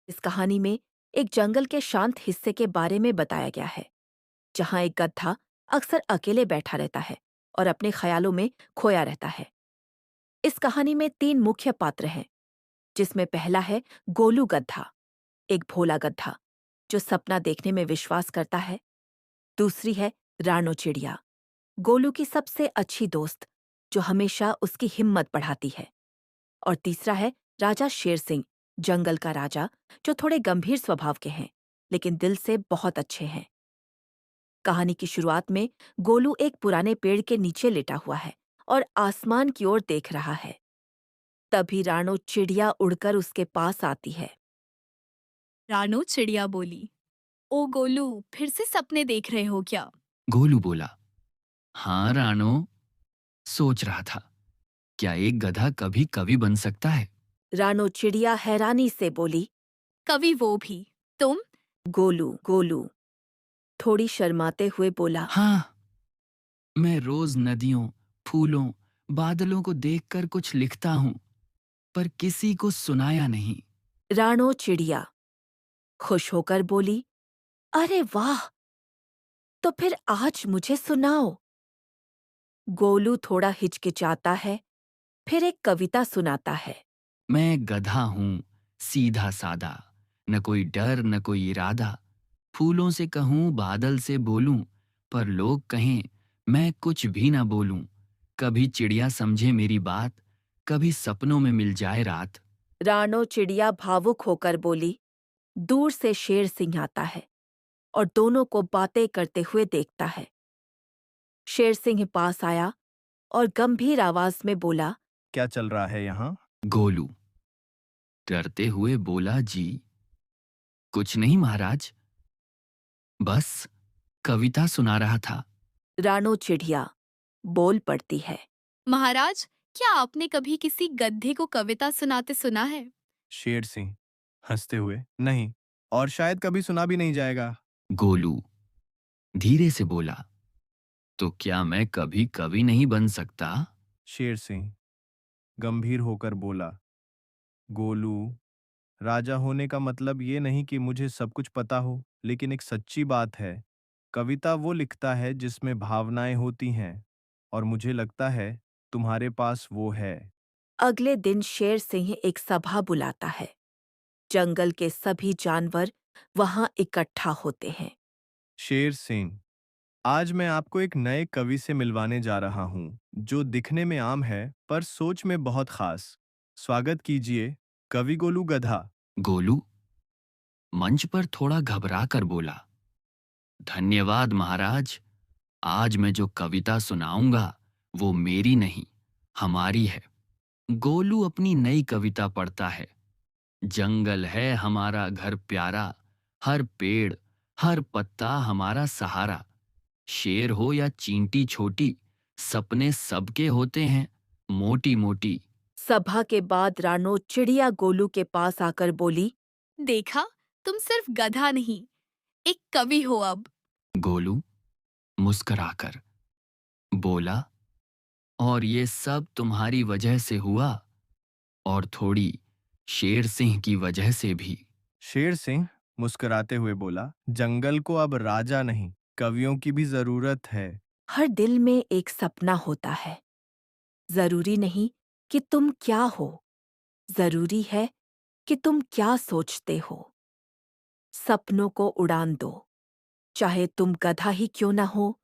इस कहानी में एक जंगल के शांत हिस्से के बारे में बताया गया है, जहाँ एक गधा अक्सर अकेले बैठा रहता है और अपने ख्यालों में खोया रहता है। इस कहानी में तीन मुख्य पात्र हैं, जिसमें पहला है गोलू गधा, एक भोला गधा जो सपना देखने में विश्वास करता है। दूसरी है रानो चिड़िया, गोलू की सबसे अच्छी दोस्त, जो हमेशा उसकी हिम्मत बढ़ाती है। और तीसरा है राजा शेर सिंह, जंगल का राजा, जो थोड़े गंभीर स्वभाव के हैं लेकिन दिल से बहुत अच्छे हैं। कहानी की शुरुआत में गोलू एक पुराने पेड़ के नीचे लेटा हुआ है और आसमान की ओर देख रहा है। तभी रानो चिड़िया उड़कर उसके पास आती है। रानो चिड़िया बोली। ओ गोलू, फिर से सपने देख रहे हो क्या? गोलू बोला। हाँ रानो, सोच रहा था, क्या एक गधा कभी कवि बन सकता है? रानो चिड़िया हैरानी से बोली। कवि वो भी तुम? गोलू गोलू थोड़ी शर्माते हुए बोला। हाँ, मैं रोज नदियों, फूलों, बादलों को देखकर कुछ लिखता हूं, पर किसी को सुनाया नहीं। रानो चिड़िया खुश होकर बोली, अरे वाह, तो फिर आज मुझे सुनाओ। गोलू थोड़ा हिचकिचाता है, फिर एक कविता सुनाता है। मैं गधा हूं, सीधा सादा, न कोई डर न कोई इरादा। फूलों से कहूं, बादल से बोलूं, पर लोग कहें मैं कुछ भी ना बोलूं। कभी चिड़िया समझे मेरी बात, कभी सपनों में मिल जाए रात। रानो चिड़िया भावुक होकर बोली। दूर से शेर सिंह आता है और दोनों को बातें करते हुए देखता है। शेर सिंह पास आया और गंभीर आवाज में बोला। क्या चल रहा है यहाँ? गोलू डरते हुए बोला, जी कुछ नहीं महाराज, बस कविता सुना रहा था। रानो चिड़िया बोल पड़ती है। महाराज, क्या आपने कभी किसी गधे को कविता सुनाते सुना है? शेर सिंह हंसते हुए, नहीं, और शायद कभी सुना भी नहीं जाएगा। गोलू धीरे से बोला, तो क्या मैं कभी कवि नहीं बन सकता? शेर सिंह गंभीर होकर बोला, गोलू, राजा होने का मतलब ये नहीं कि मुझे सब कुछ पता हो, लेकिन एक सच्ची बात है, कविता वो लिखता है जिसमें भावनाएं होती हैं, और मुझे लगता है तुम्हारे पास वो है। अगले दिन शेर सिंह एक सभा बुलाता है। जंगल के सभी जानवर वहां इकट्ठा होते हैं। शेर सिंह, आज मैं आपको एक नए कवि से मिलवाने जा रहा हूँ, जो दिखने में आम है पर सोच में बहुत खास। स्वागत कीजिए, कवि गोलू गधा। गोलू मंच पर थोड़ा घबरा कर बोला, धन्यवाद महाराज, आज मैं जो कविता सुनाऊंगा वो मेरी नहीं, हमारी है। गोलू अपनी नई कविता पढ़ता है। जंगल है हमारा घर प्यारा, हर पेड़, हर पत्ता हमारा सहारा। शेर हो या चींटी छोटी, सपने सबके होते हैं मोटी मोटी। सभा के बाद रानो चिड़िया गोलू के पास आकर बोली। देखा, तुम सिर्फ गधा नहीं, एक कवि हो अब। गोलू मुस्कुराकर बोला, और ये सब तुम्हारी वजह से हुआ, और थोड़ी शेर सिंह की वजह से भी। शेर सिंह मुस्कुराते हुए बोला, जंगल को अब राजा नहीं, कवियों की भी जरूरत है। हर दिल में एक सपना होता है। जरूरी नहीं कि तुम क्या हो, जरूरी है कि तुम क्या सोचते हो। सपनों को उड़ान दो, चाहे तुम गधा ही क्यों न हो